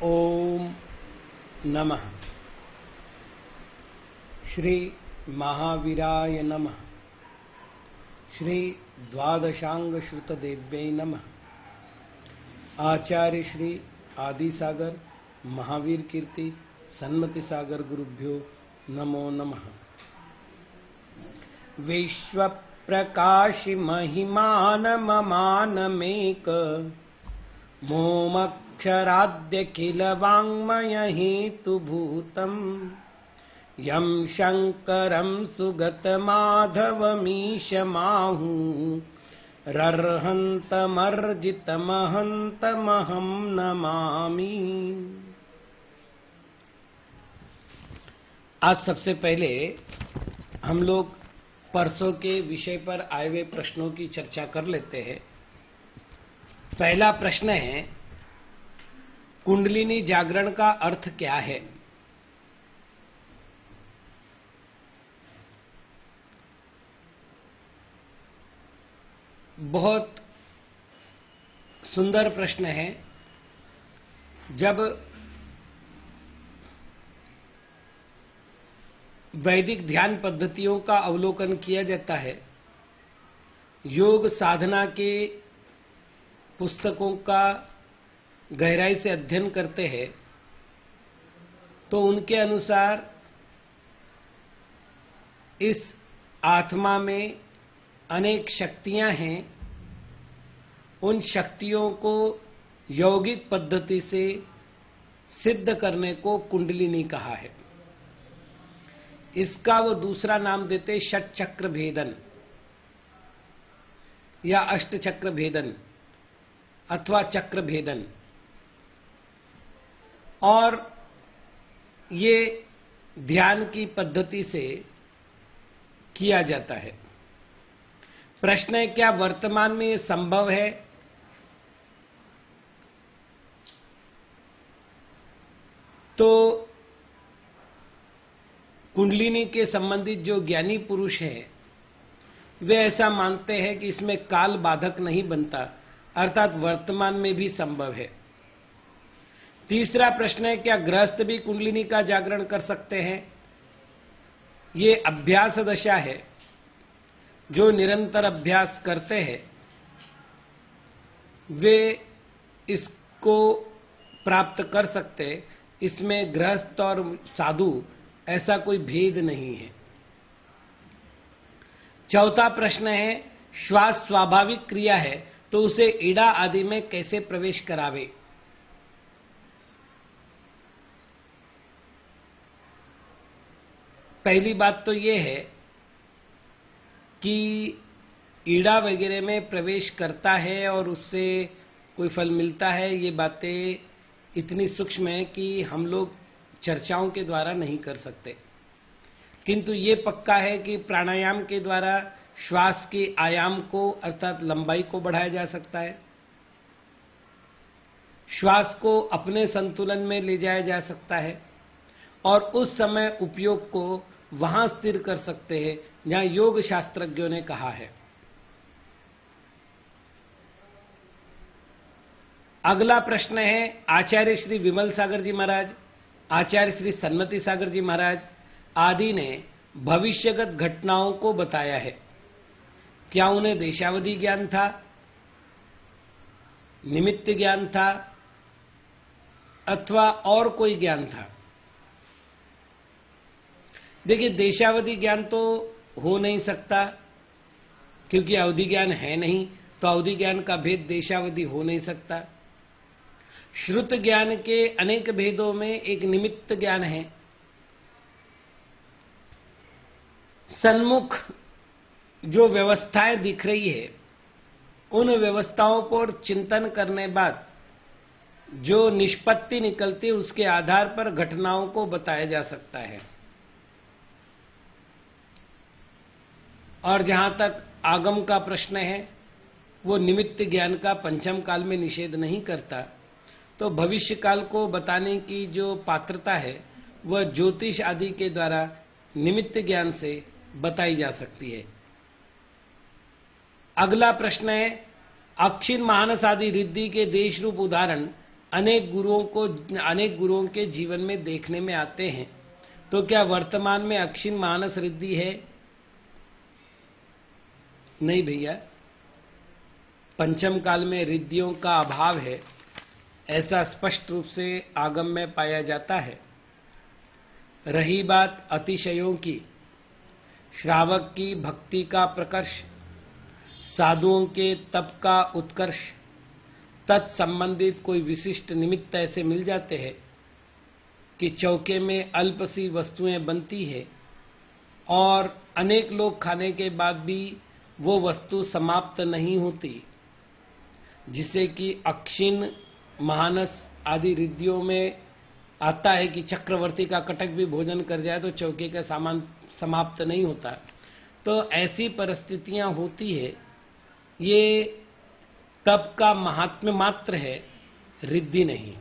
ओम नमः। श्री महावीराय नमः। श्री द्वादशांग श्रुतदेव्यै नमः। आचार्य श्री आदिसागर महावीर कीर्ति सन्मति सागर गुरुभ्यो नमो नमः। विश्व प्रकाशि महिमान ममानमेक मोमक्षराद्य किल वाङ्मय हेतुभूतम् यं शङ्करं सुगतमाधवमीशमाहु रर्हन्तमर्जितमहन्तमहं नमामि। आज सबसे पहले हम लोग परसों के विषय पर आए हुए प्रश्नों की चर्चा कर लेते हैं। पहला प्रश्न है, कुंडलिनी जागरण का अर्थ क्या है? बहुत सुंदर प्रश्न है। जब वैदिक ध्यान पद्धतियों का अवलोकन किया जाता है, योग साधना के पुस्तकों का गहराई से अध्ययन करते हैं, तो उनके अनुसार इस आत्मा में अनेक शक्तियां हैं। उन शक्तियों को यौगिक पद्धति से सिद्ध करने को कुंडलिनी कहा है। इसका वो दूसरा नाम देते षट चक्र भेदन या अष्ट चक्र भेदन अथवा चक्र भेदन, और ये ध्यान की पद्धति से किया जाता है। प्रश्न है, क्या वर्तमान में ये संभव है? तो कुंडलिनी के संबंधित जो ज्ञानी पुरुष हैं, वे ऐसा मानते हैं कि इसमें काल बाधक नहीं बनता, अर्थात वर्तमान में भी संभव है। तीसरा प्रश्न है, क्या गृहस्थ भी कुंडलिनी का जागरण कर सकते हैं? ये अभ्यास दशा है। जो निरंतर अभ्यास करते हैं वे इसको प्राप्त कर सकते। इसमें गृहस्थ और साधु ऐसा कोई भेद नहीं है। चौथा प्रश्न है, श्वास स्वाभाविक क्रिया है तो उसे ईड़ा आदि में कैसे प्रवेश करावे? पहली बात तो ये है कि ईड़ा वगैरह में प्रवेश करता है और उससे कोई फल मिलता है, ये बातें इतनी सूक्ष्म है कि हम लोग चर्चाओं के द्वारा नहीं कर सकते। किंतु ये पक्का है कि प्राणायाम के द्वारा श्वास के आयाम को अर्थात लंबाई को बढ़ाया जा सकता है, श्वास को अपने संतुलन में ले जाया जा सकता है और उस समय उपयोग को वहां स्थिर कर सकते हैं जहां योग शास्त्रज्ञों ने कहा है। अगला प्रश्न है, आचार्य श्री विमल सागर जी महाराज, आचार्य श्री सन्मति सागर जी महाराज आदि ने भविष्यगत घटनाओं को बताया है। क्या उन्हें देशावधि ज्ञान था, निमित्त ज्ञान था अथवा और कोई ज्ञान था? देखिए, देशावधि ज्ञान तो हो नहीं सकता क्योंकि अवधि ज्ञान है नहीं, तो अवधि ज्ञान का भेद देशावधि हो नहीं सकता। श्रुत ज्ञान के अनेक भेदों में एक निमित्त ज्ञान है। सन्मुख जो व्यवस्थाएं दिख रही है, उन व्यवस्थाओं पर चिंतन करने बाद जो निष्पत्ति निकलती है उसके आधार पर घटनाओं को बताया जा सकता है। और जहां तक आगम का प्रश्न है, वो निमित्त ज्ञान का पंचम काल में निषेध नहीं करता, तो भविष्य काल को बताने की जो पात्रता है वह ज्योतिष आदि के द्वारा निमित्त ज्ञान से बताई जा सकती है। अगला प्रश्न है, अक्षिण मानस आदि रिद्धि के देश रूप उदाहरण अनेक गुरुओं के जीवन में देखने में आते हैं। तो क्या वर्तमान में अक्षीण मानस रिद्धि है? नहीं भैया, पंचम काल में रिद्धियों का अभाव है, ऐसा स्पष्ट रूप से आगम में पाया जाता है। रही बात अतिशयों की, श्रावक की भक्ति का प्रकर्ष, साधुओं के तप का उत्कर्ष, तत्संबंधित कोई विशिष्ट निमित्त ऐसे मिल जाते हैं कि चौके में अल्प सी वस्तुएं बनती है और अनेक लोग खाने के बाद भी वो वस्तु समाप्त नहीं होती, जिसे कि अक्षीण महानस आदि रिद्धियों में आता है कि चक्रवर्ती का कटक भी भोजन कर जाए तो चौके का सामान समाप्त नहीं होता। तो ऐसी परिस्थितियां होती है, ये तप का महात्म्य मात्र है, रिद्धि नहीं।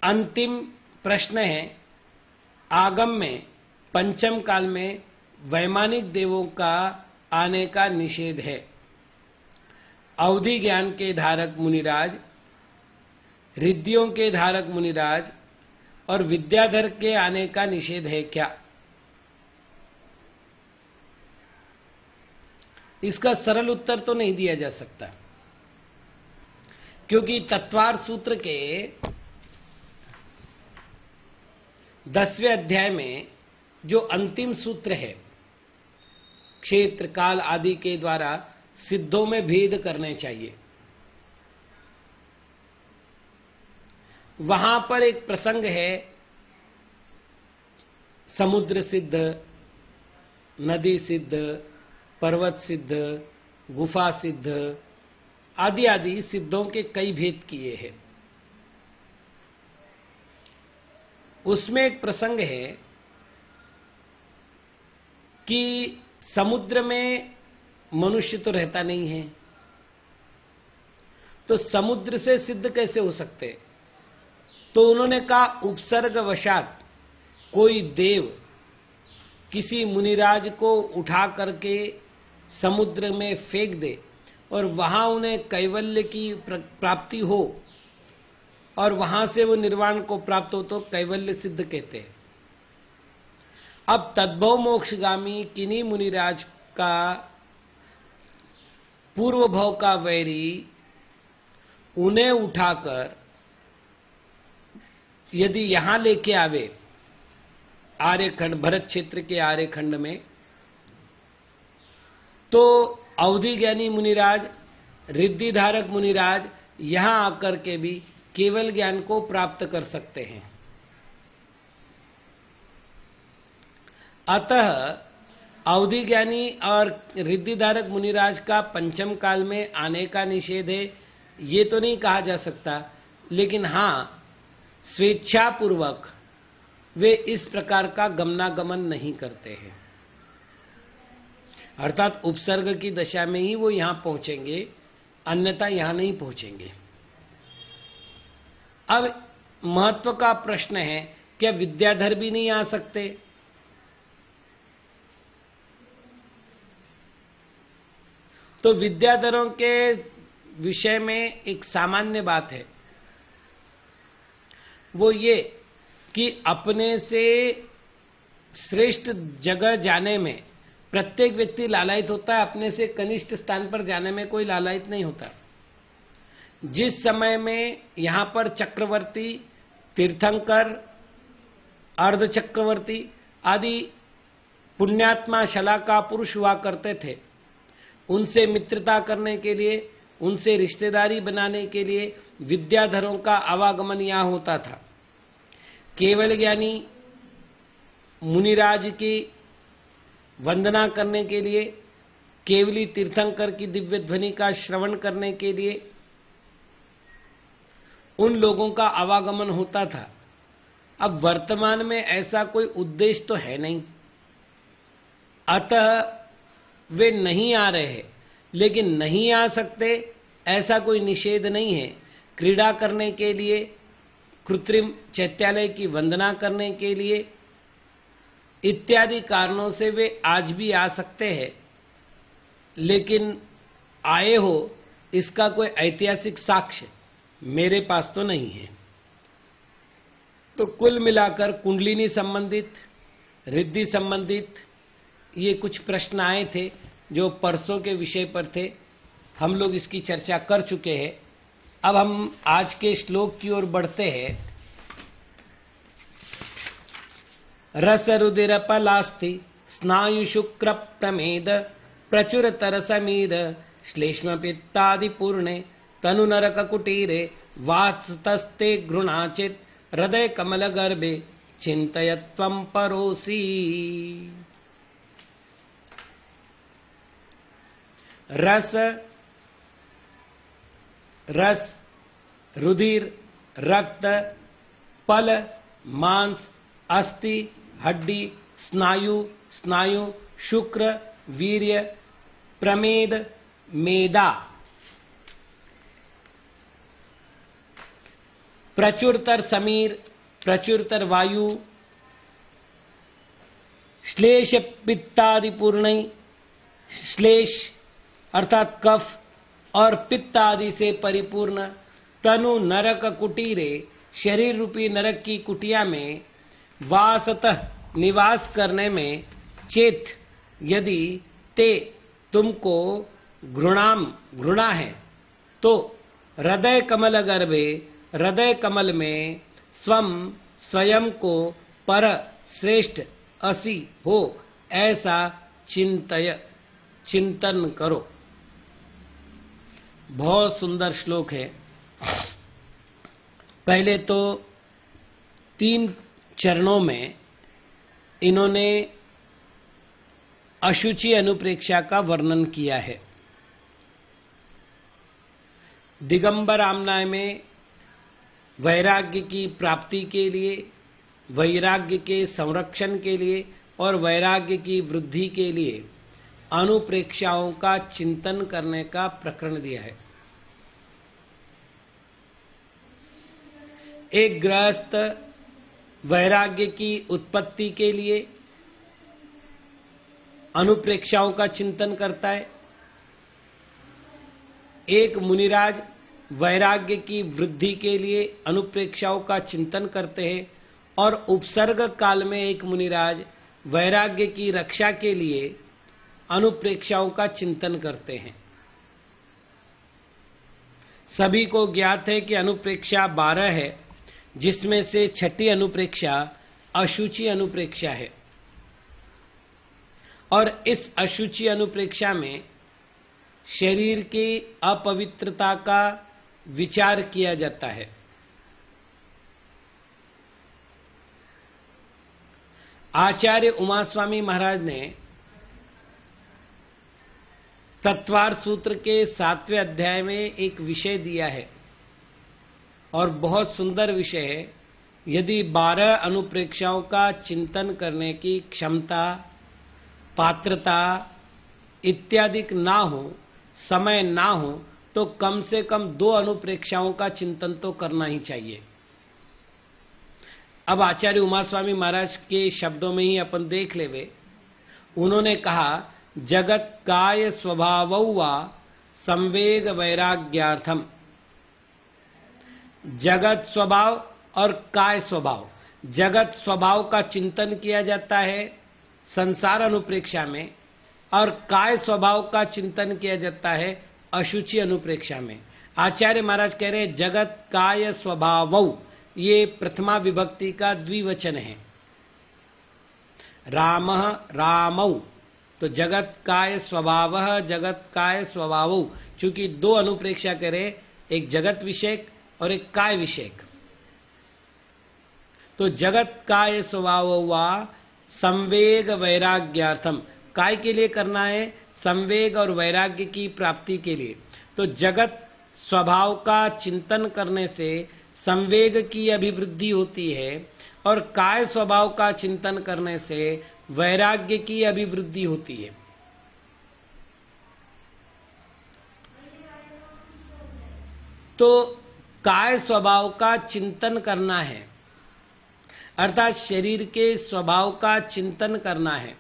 अंतिम प्रश्न है, आगम में पंचम काल में वैमानिक देवों का आने का निषेध है। अवधि ज्ञान के धारक मुनिराज, रिद्धियों के धारक मुनिराज और विद्याधर के आने का निषेध है क्या? इसका सरल उत्तर तो नहीं दिया जा सकता, क्योंकि तत्वार सूत्र के 10वें अध्याय में जो अंतिम सूत्र है, क्षेत्र काल आदि के द्वारा सिद्धों में भेद करने चाहिए, वहां पर एक प्रसंग है, समुद्र सिद्ध, नदी सिद्ध, पर्वत सिद्ध, गुफा सिद्ध आदि आदि सिद्धों के कई भेद किए हैं। उसमें एक प्रसंग है कि समुद्र में मनुष्य तो रहता नहीं है, तो समुद्र से सिद्ध कैसे हो सकते? तो उन्होंने कहा, उपसर्गवशात कोई देव किसी मुनिराज को उठा करके समुद्र में फेंक दे और वहां उन्हें कैवल्य की प्राप्ति हो और वहां से वो निर्वाण को प्राप्त हो, तो कैवल्य सिद्ध कहते हैं। अब तद्भव मोक्षगामी किन्हीं मुनिराज का पूर्व भव का वैरी उन्हें उठाकर यदि यहां लेके आवे, आर्यखंड, भरत क्षेत्र के आर्यखंड में, तो अवधि ज्ञानी मुनिराज, रिद्धि धारक मुनिराज यहां आकर के भी केवल ज्ञान को प्राप्त कर सकते हैं। अतः अवधि ज्ञानी और रिद्धि धारक मुनिराज का पंचम काल में आने का निषेध है, ये तो नहीं कहा जा सकता, लेकिन हां, स्वेच्छापूर्वक वे इस प्रकार का गमनागमन नहीं करते हैं, अर्थात उपसर्ग की दशा में ही वो यहां पहुंचेंगे, अन्यथा यहां नहीं पहुंचेंगे। अब महत्व का प्रश्न है, क्या विद्याधर भी नहीं आ सकते? तो विद्याधरों के विषय में एक सामान्य बात है, वो ये कि अपने से श्रेष्ठ जगह जाने में प्रत्येक व्यक्ति लालायित होता है, अपने से कनिष्ठ स्थान पर जाने में कोई लालायित नहीं होता। जिस समय में यहां पर चक्रवर्ती, तीर्थंकर, अर्ध चक्रवर्ती आदि पुण्यात्मा शलाका पुरुष हुआ करते थे, उनसे मित्रता करने के लिए, उनसे रिश्तेदारी बनाने के लिए विद्याधरों का आवागमन यहां होता था। केवल ज्ञानी मुनिराज की वंदना करने के लिए, केवली तीर्थंकर की दिव्य ध्वनि का श्रवण करने के लिए उन लोगों का आवागमन होता था। अब वर्तमान में ऐसा कोई उद्देश्य तो है नहीं, अतः वे नहीं आ रहे हैं, लेकिन नहीं आ सकते ऐसा कोई निषेध नहीं है। क्रीड़ा करने के लिए, कृत्रिम चैत्यालय की वंदना करने के लिए इत्यादि कारणों से वे आज भी आ सकते हैं, लेकिन आए हो इसका कोई ऐतिहासिक साक्ष्य मेरे पास तो नहीं है। तो कुल मिलाकर कुंडलिनी संबंधित, रिद्धि संबंधित ये कुछ प्रश्न आए थे जो परसों के विषय पर थे। हम लोग इसकी चर्चा कर चुके हैं। अब हम आज के श्लोक की ओर बढ़ते हैं। रस रुदिर पलास्ति स्नायु शुक्र प्रमेद प्रचुर तरसमीद श्लेष्म पित्तादि पूर्णे तनु नरक कुटीरे वात्स्तस्ते घृणाचित हृदय कमल गर्भे चिंतयत्वं परोसी। रस, रस, रुधिर, रक्त, पल, मांस, अस्थि, हड्डी, स्नायु, स्नायु, शुक्र, वीर्य, प्रमेद, मेदा, प्रचुरतर समीर, प्रचुरतर वायु, श्लेष पित्तादि पूर्ण, श्लेष अर्थात कफ और पित्त आदि से परिपूर्ण, तनु नरक कुटीरे शरीर रूपी नरक की कुटिया में वासतः निवास करने में चेत यदि ते तुमको घृणा है तो हृदय कमल गर्भे हृदय कमल में स्वयं को पर श्रेष्ठ असि हो ऐसा चिंतन करो। बहुत सुंदर श्लोक है। पहले तो 3 चरणों में इन्होंने अशुचि अनुप्रेक्षा का वर्णन किया है। दिगंबर आमनाय में वैराग्य की प्राप्ति के लिए, वैराग्य के संरक्षण के लिए और वैराग्य की वृद्धि के लिए अनुप्रेक्षाओं का चिंतन करने का प्रकरण दिया है। एक गृहस्थ वैराग्य की उत्पत्ति के लिए अनुप्रेक्षाओं का चिंतन करता है। एक मुनिराज वैराग्य की वृद्धि के लिए अनुप्रेक्षाओं का चिंतन करते हैं और उपसर्ग काल में एक मुनिराज वैराग्य की रक्षा के लिए अनुप्रेक्षाओं का चिंतन करते हैं। सभी को ज्ञात है कि अनुप्रेक्षा 12 है, जिसमें से 6ठी अनुप्रेक्षा अशुचि अनुप्रेक्षा है और इस अशुचि अनुप्रेक्षा में शरीर की अपवित्रता का विचार किया जाता है। आचार्य उमास्वामी महाराज ने तत्वार्थ सूत्र के 7वें अध्याय में एक विषय दिया है और बहुत सुंदर विषय है। यदि 12 अनुप्रेक्षाओं का चिंतन करने की क्षमता, पात्रता इत्यादि ना हो, समय ना हो, तो कम से कम 2 अनुप्रेक्षाओं का चिंतन तो करना ही चाहिए। अब आचार्य उमास्वामी महाराज के शब्दों में ही अपन देख लेवे। उन्होंने कहा, जगत काय स्वभावौ वा संवेग वैराग्यार्थम। जगत स्वभाव और काय स्वभाव, जगत स्वभाव का चिंतन किया जाता है संसार अनुप्रेक्षा में और काय स्वभाव का चिंतन किया जाता है अशुचि अनुप्रेक्षा में। आचार्य महाराज कह रहे हैं जगत काय स्वभावौ, ये प्रथमा विभक्ति का द्विवचन है। रामः रामौ, तो जगत काय स्वभावः जगत काय स्वभावौ, चूंकि 2 अनुप्रेक्षा करे, एक जगत विषयक और एक काय विषयक। तो जगत काय स्वभावौ वा संवेग वैराग्यार्थम, काय के लिए करना है? संवेग और वैराग्य की प्राप्ति के लिए। तो जगत स्वभाव का चिंतन करने से संवेग की अभिवृद्धि होती है और काय स्वभाव का चिंतन करने से वैराग्य की अभिवृद्धि होती है। तो काय स्वभाव का चिंतन करना है, अर्थात शरीर के स्वभाव का चिंतन करना है।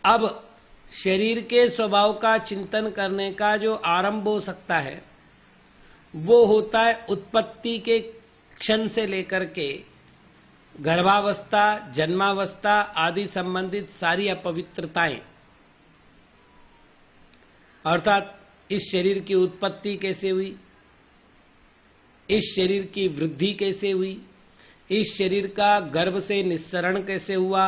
अब शरीर के स्वभाव का चिंतन करने का जो आरंभ हो सकता है वो होता है उत्पत्ति के क्षण से लेकर के गर्भावस्था, जन्मावस्था आदि संबंधित सारी अपवित्रताएं, अर्थात इस शरीर की उत्पत्ति कैसे हुई, इस शरीर की वृद्धि कैसे हुई, इस शरीर का गर्भ से निस्सरण कैसे हुआ,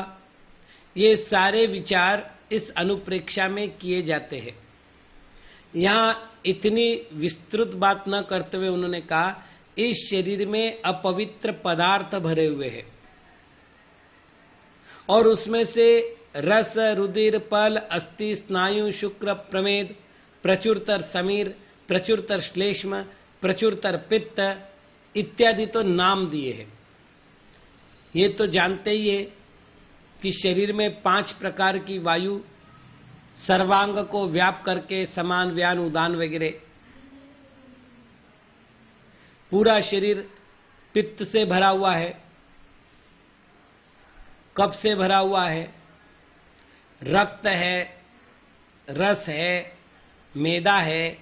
ये सारे विचार इस अनुप्रेक्षा में किए जाते हैं। यहां इतनी विस्तृत बात न करते हुए उन्होंने कहा इस शरीर में अपवित्र पदार्थ भरे हुए हैं और उसमें से रस, रुधिर, पल, अस्थि, स्नायु, शुक्र, प्रमेद, प्रचुरतर समीर, प्रचुरतर श्लेष्म, प्रचुरतर पित्त इत्यादि तो नाम दिए हैं। ये तो जानते ही है कि शरीर में 5 प्रकार की वायु सर्वांग को व्याप करके समान, व्यान, उदान वगैरह, पूरा शरीर पित्त से भरा हुआ है, कफ से भरा हुआ है, रक्त है, रस है, मेदा है,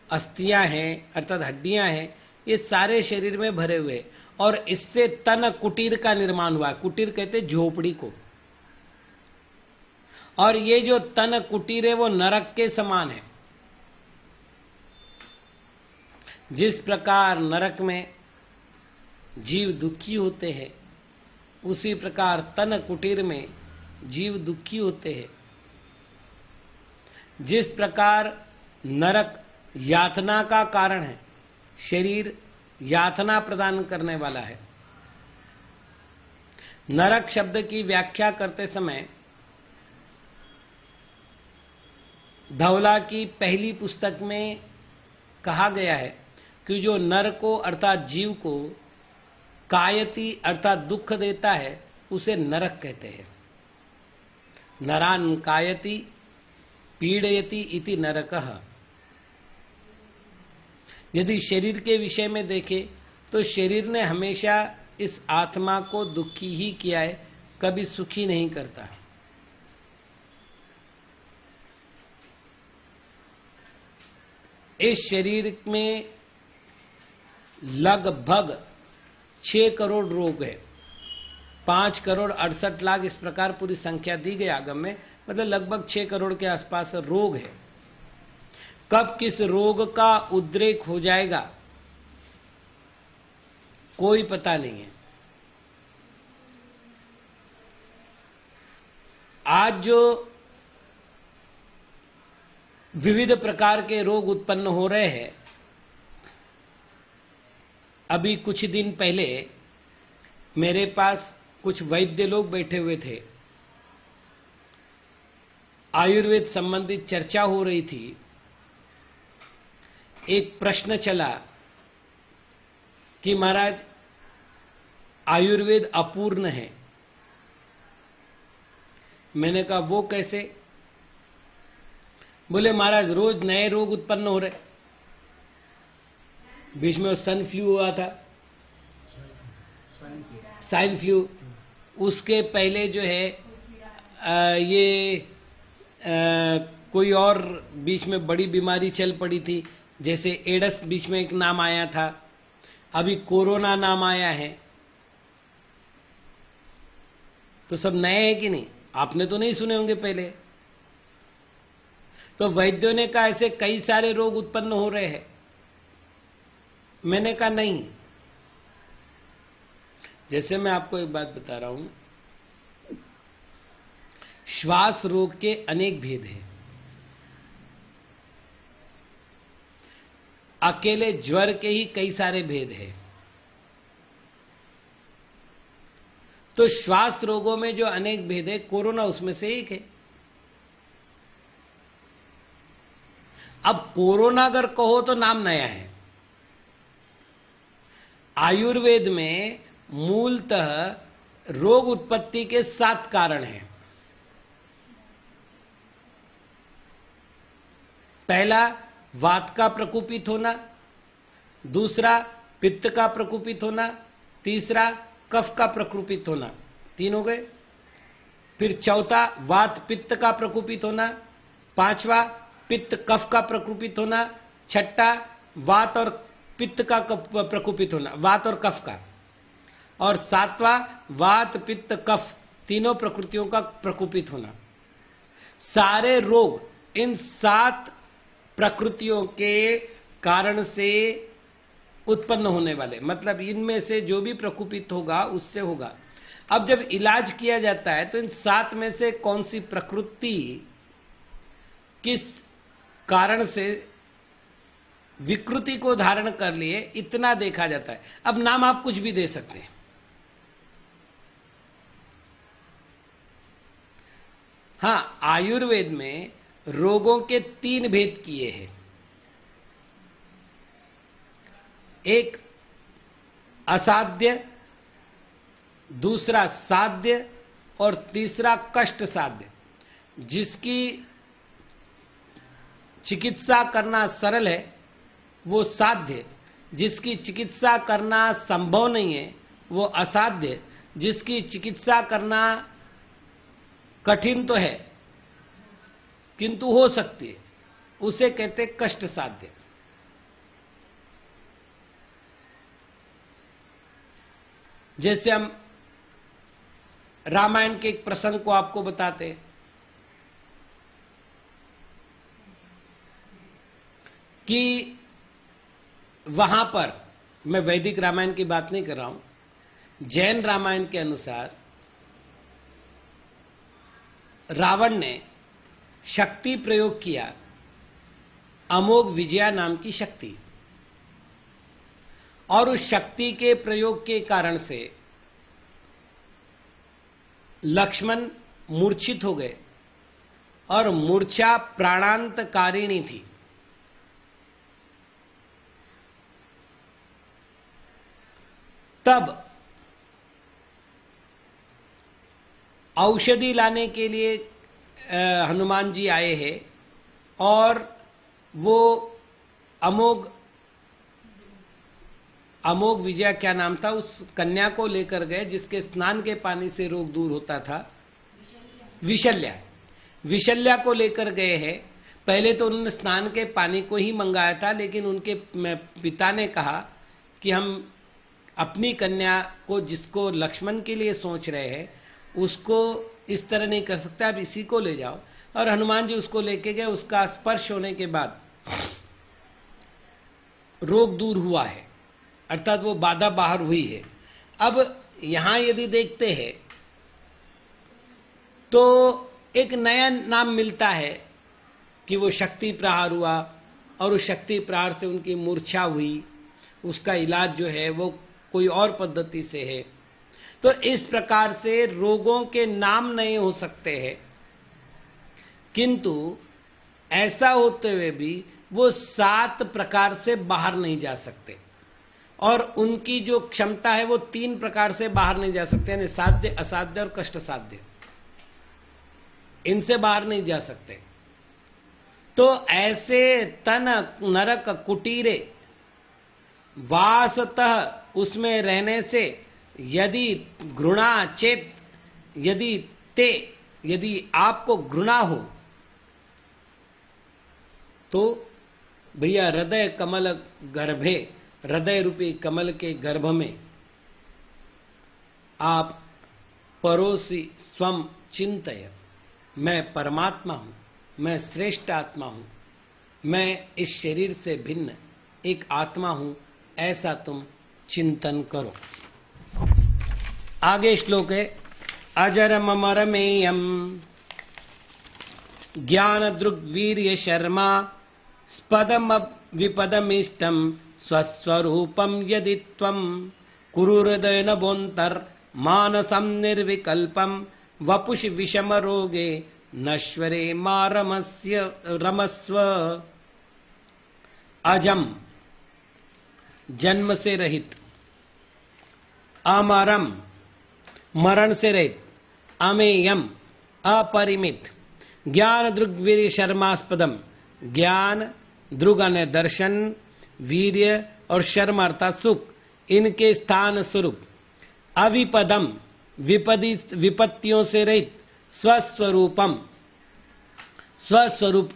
अस्थियां हैं अर्थात हड्डियां हैं, ये सारे शरीर में भरे हुए और इससे तन कुटीर का निर्माण हुआ। कुटीर कहते झोपड़ी को, और ये जो तन कुटीर है वो नरक के समान है। जिस प्रकार नरक में जीव दुखी होते हैं उसी प्रकार तन कुटीर में जीव दुखी होते हैं। जिस प्रकार नरक यातना का कारण है, शरीर यातना प्रदान करने वाला है। नरक शब्द की व्याख्या करते समय धवला की पहली पुस्तक में कहा गया है कि जो नर को अर्थात जीव को कायति अर्थात दुख देता है उसे नरक कहते हैं। नरान कायति पीड़यति इति नरकः। यदि शरीर के विषय में देखें तो शरीर ने हमेशा इस आत्मा को दुखी ही किया है, कभी सुखी नहीं करता। इस शरीर में लगभग 6 करोड़ रोग है, 5 करोड़ 68 लाख इस प्रकार पूरी संख्या दी गई आगम में, मतलब लगभग 6 करोड़ के आसपास रोग है। कब किस रोग का उद्रेक हो जाएगा कोई पता नहीं है। आज जो विविध प्रकार के रोग उत्पन्न हो रहे हैं, अभी कुछ दिन पहले मेरे पास कुछ वैद्य लोग बैठे हुए थे, आयुर्वेद संबंधित चर्चा हो रही थी। एक प्रश्न चला कि महाराज आयुर्वेद अपूर्ण है। मैंने कहा वो कैसे? बोले महाराज रोज नए रोग उत्पन्न हो रहे। बीच में सन फ्लू हुआ था, स्वाइन फ्लू, उसके पहले जो है कोई और बीच में बड़ी बीमारी चल पड़ी थी, जैसे एड्स बीच में एक नाम आया था, अभी कोरोना नाम आया है। तो सब नए हैं कि नहीं? आपने तो नहीं सुने होंगे पहले। तो वैद्यों ने कहा ऐसे कई सारे रोग उत्पन्न हो रहे हैं। मैंने कहा नहीं, जैसे मैं आपको एक बात बता रहा हूं, श्वास रोग के अनेक भेद हैं। अकेले ज्वर के ही कई सारे भेद हैं। तो श्वास रोगों में जो अनेक भेद है, कोरोना उसमें से एक है। अब कोरोना अगर कहो तो नाम नया है। आयुर्वेद में मूलतः रोग उत्पत्ति के 7 कारण हैं। पहला वात का प्रकोपित होना, दूसरा पित्त का प्रकोपित होना, तीसरा कफ का प्रकोपित होना, 3 हो गए। फिर चौथा वात पित्त का प्रकोपित होना, पांचवा पित्त कफ का प्रकोपित होना, छठा वात और पित्त का प्रकोपित होना, वात और कफ का, और सातवां वात पित्त कफ तीनों प्रकृतियों का प्रकोपित होना। सारे रोग इन 7 प्रकृतियों के कारण से उत्पन्न होने वाले, मतलब इनमें से जो भी प्रकोपित होगा उससे होगा। अब जब इलाज किया जाता है तो इन 7 में से कौन सी प्रकृति किस कारण से विकृति को धारण कर लिए, इतना देखा जाता है। अब नाम आप कुछ भी दे सकते हैं। हां, आयुर्वेद में रोगों के 3 भेद किए हैं। एक असाध्य, दूसरा साध्य और तीसरा कष्ट साध्य। जिसकी चिकित्सा करना सरल है वो साध्य, जिसकी चिकित्सा करना संभव नहीं है वो असाध्य, जिसकी चिकित्सा करना कठिन तो है किंतु हो सकती है, उसे कहते कष्ट साध्य। जैसे हम रामायण के एक प्रसंग को आपको बताते हैं कि वहां पर, मैं वैदिक रामायण की बात नहीं कर रहा हूं, जैन रामायण के अनुसार रावण ने शक्ति प्रयोग किया, अमोघ विजया नाम की शक्ति, और उस शक्ति के प्रयोग के कारण से लक्ष्मण मूर्छित हो गए और मूर्छा प्राणांतकारिणी थी। तब औषधि लाने के लिए हनुमान जी आए हैं और वो अमोघ विजया क्या नाम था उस कन्या को लेकर गए जिसके स्नान के पानी से रोग दूर होता था, विशल्या को लेकर गए हैं। पहले तो उन्होंने स्नान के पानी को ही मंगाया था, लेकिन उनके पिता ने कहा कि हम अपनी कन्या को, जिसको लक्ष्मण के लिए सोच रहे हैं, उसको इस तरह नहीं कर सकते, आप इसी को ले जाओ। और हनुमान जी उसको लेके गए। उसका स्पर्श होने के बाद रोग दूर हुआ है, अर्थात वो बाधा बाहर हुई है। अब यहां यदि देखते हैं तो एक नया नाम मिलता है कि वो शक्ति प्रहार हुआ और उस शक्ति प्रहार से उनकी मूर्छा हुई, उसका इलाज जो है वो कोई और पद्धति से है। तो इस प्रकार से रोगों के नाम नहीं हो सकते हैं, किंतु ऐसा होते हुए भी वो 7 प्रकार से बाहर नहीं जा सकते, और उनकी जो क्षमता है वो 3 प्रकार से बाहर नहीं जा सकते, यानी साध्य, असाध्य और कष्ट साध्य, इनसे बाहर नहीं जा सकते। तो ऐसे तन नरक कुटीरे वासतः उसमें रहने से यदि घृणा चेत, यदि आपको घृणा हो तो भैया हृदय कमल गर्भे, हृदय रूपी कमल के गर्भ में आप परोसी स्वम चिंतय, मैं परमात्मा हूं, मैं श्रेष्ठ आत्मा हूं, मैं इस शरीर से भिन्न एक आत्मा हूं, ऐसा तुम चिंतन करो। आगे श्लोक है, अजरममरमेयम् ज्ञान दृग्वीर्य शर्मा स्पदम विपदमिष्टम स्वस्वरूपम यदि त्वं कुरु हृदय नभोन्तर मानसं निर्विकल्पम वपुष विषम रोगे नश्वरे मा रमस्व। अजम जन्म से रहित, अमरम मरण से रहित, अमेयम अपरिमित, ज्ञान दृग्वीर्य शर्मास्पदम, ज्ञान दृग ने दर्शन, वीर्य और शर्म अर्थात सुख, इनके स्थान स्वरूप, अविपदम विपत्तियों से रहित, स्वस्वरूपम स्वस्वरूप।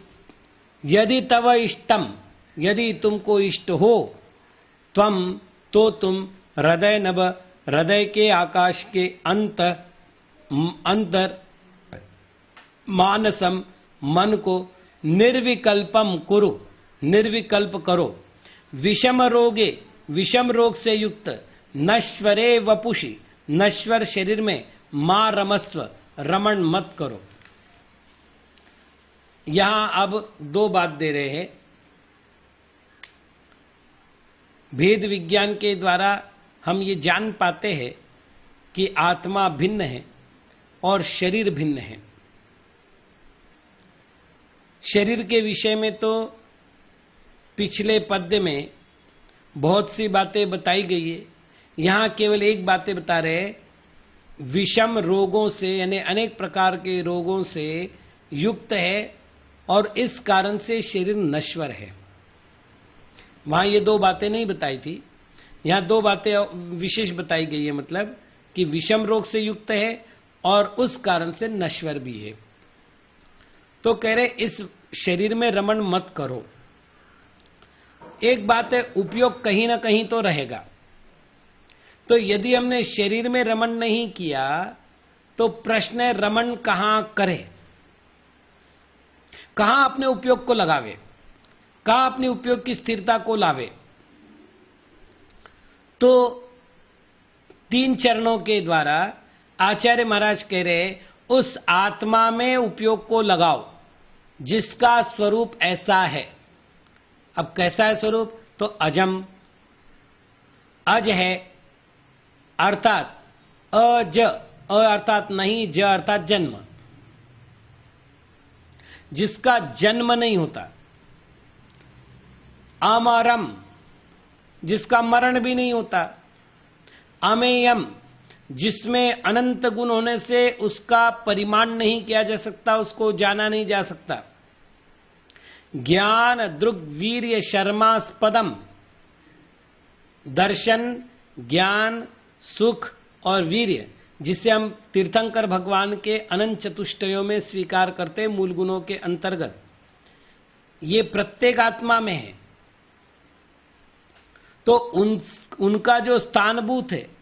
यदि तव इष्टम, यदि तुमको इष्ट हो, त्वम तो तुम हृदय नभ, हृदय के आकाश के अंतर मानसम, मन को निर्विकल्पम कुरु, निर्विकल्प करो। विषम रोगे, विषम रोग से युक्त नश्वरे वपुषि, नश्वर शरीर में मां रमस्व, रमण मत करो। यहां अब दो बात दे रहे हैं। भेद विज्ञान के द्वारा हम ये जान पाते हैं कि आत्मा भिन्न है और शरीर भिन्न है। शरीर के विषय में तो पिछले पद्य में बहुत सी बातें बताई गई है। यहां केवल एक बातें बता रहे हैं, विषम रोगों से यानी अनेक प्रकार के रोगों से युक्त है और इस कारण से शरीर नश्वर है। वहां ये दो बातें नहीं बताई थी, यहां दो बातें विशेष बताई गई है, मतलब कि विषम रोग से युक्त है और उस कारण से नश्वर भी है। तो कह रहे इस शरीर में रमण मत करो। एक बात है, उपयोग कहीं ना कहीं तो रहेगा। तो यदि हमने शरीर में रमण नहीं किया तो प्रश्न है रमण कहां करें, कहां अपने उपयोग को लगावे, कहां अपने उपयोग की स्थिरता को लावे। तो तीन चरणों के द्वारा आचार्य महाराज कह रहे उस आत्मा में उपयोग को लगाओ जिसका स्वरूप ऐसा है। अब कैसा है स्वरूप? तो अजम, अज है अर्थात अज, अ अर्थात नहीं, ज अर्थात जन्म, जिसका जन्म नहीं होता। अमरम, जिसका मरण भी नहीं होता। अमेयम, जिसमें अनंत गुण होने से उसका परिमाण नहीं किया जा सकता, उसको जाना नहीं जा सकता। ज्ञान दृग वीर्य शर्मास्पदम, दर्शन, ज्ञान, सुख और वीर्य, जिसे हम तीर्थंकर भगवान के अनंत चतुष्टयों में स्वीकार करते मूल गुणों के अंतर्गत, ये प्रत्येक आत्मा में है। तो उनका जो स्थानभूत है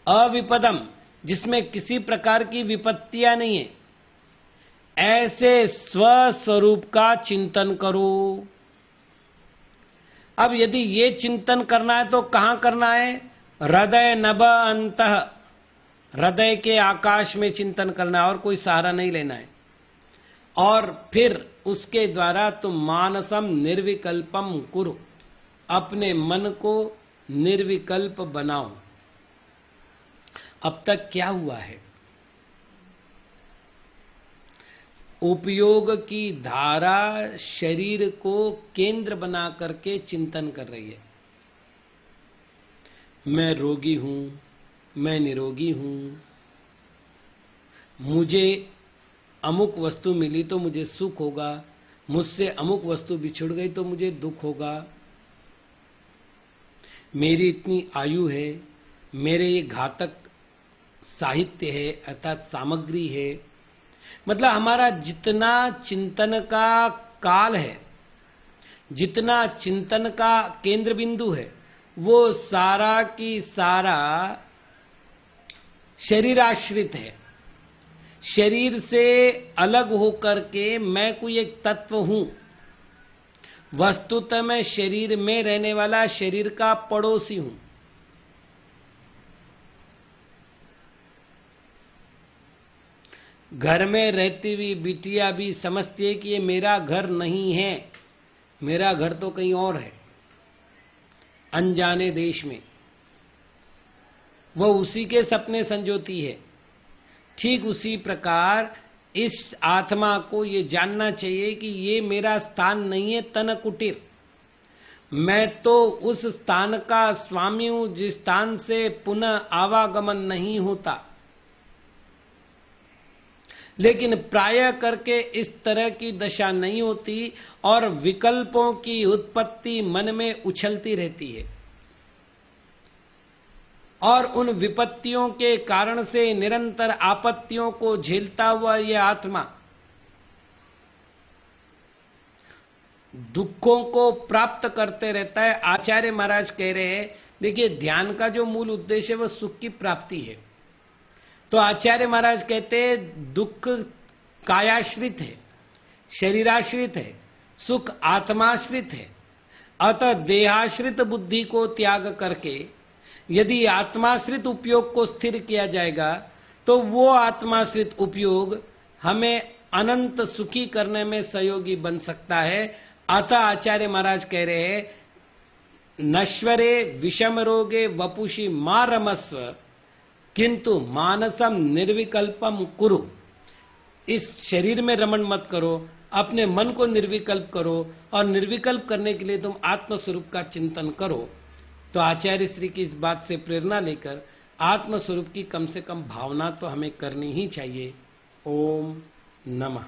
अविपदम, जिसमें किसी प्रकार की विपत्तियां नहीं है, ऐसे स्वस्वरूप का चिंतन करो। अब यदि ये चिंतन करना है तो कहां करना है? हृदय नभ अंतः, हृदय के आकाश में चिंतन करना है और कोई सहारा नहीं लेना है। और फिर उसके द्वारा तुम मानसम निर्विकल्पम कुरु, अपने मन को निर्विकल्प बनाओ। अब तक क्या हुआ है? उपयोग की धारा शरीर को केंद्र बना करके चिंतन कर रही है। मैं रोगी हूं, मैं निरोगी हूं, मुझे अमुक वस्तु मिली तो मुझे सुख होगा, मुझसे अमुक वस्तु बिछुड़ गई तो मुझे दुख होगा, मेरी इतनी आयु है, मेरे ये घातक साहित्य है अर्थात सामग्री है। मतलब हमारा जितना चिंतन का काल है, जितना चिंतन का केंद्र बिंदु है, वो सारा की सारा शरीर आश्रित है। शरीर से अलग होकर के मैं कोई एक तत्व हूं, वस्तुतः मैं शरीर में रहने वाला शरीर का पड़ोसी हूं। घर में रहती हुई बिटिया भी समझती है कि ये मेरा घर नहीं है, मेरा घर तो कहीं और है, अनजाने देश में। वह उसी के सपने संजोती है। ठीक उसी प्रकार इस आत्मा को ये जानना चाहिए कि ये मेरा स्थान नहीं है तन कुटीर। मैं तो उस स्थान का स्वामी हूं जिस स्थान से पुनः आवागमन नहीं होता। लेकिन प्रायः करके इस तरह की दशा नहीं होती और विकल्पों की उत्पत्ति मन में उछलती रहती है। और उन विपत्तियों के कारण से निरंतर आपत्तियों को झेलता हुआ यह आत्मा दुखों को प्राप्त करते रहता है। आचार्य महाराज कह रहे हैं, देखिए ध्यान का जो मूल उद्देश्य है वह सुख की प्राप्ति है। तो आचार्य महाराज कहते हैं दुख कायाश्रित है, शरीराश्रित है, सुख आत्माश्रित है। अतः देहाश्रित बुद्धि को त्याग करके यदि आत्माश्रित उपयोग को स्थिर किया जाएगा तो वो आत्माश्रित उपयोग हमें अनंत सुखी करने में सहयोगी बन सकता है। अतः आचार्य महाराज कह रहे हैं, नश्वरे विषम रोगे वपुषि मा रमस्व किंतु मानसम निर्विकल्पम कुरु। इस शरीर में रमण मत करो, अपने मन को निर्विकल्प करो, और निर्विकल्प करने के लिए तुम आत्मस्वरूप का चिंतन करो। तो आचार्य श्री की इस बात से प्रेरणा लेकर आत्मस्वरूप की कम से कम भावना तो हमें करनी ही चाहिए। ओम नमः।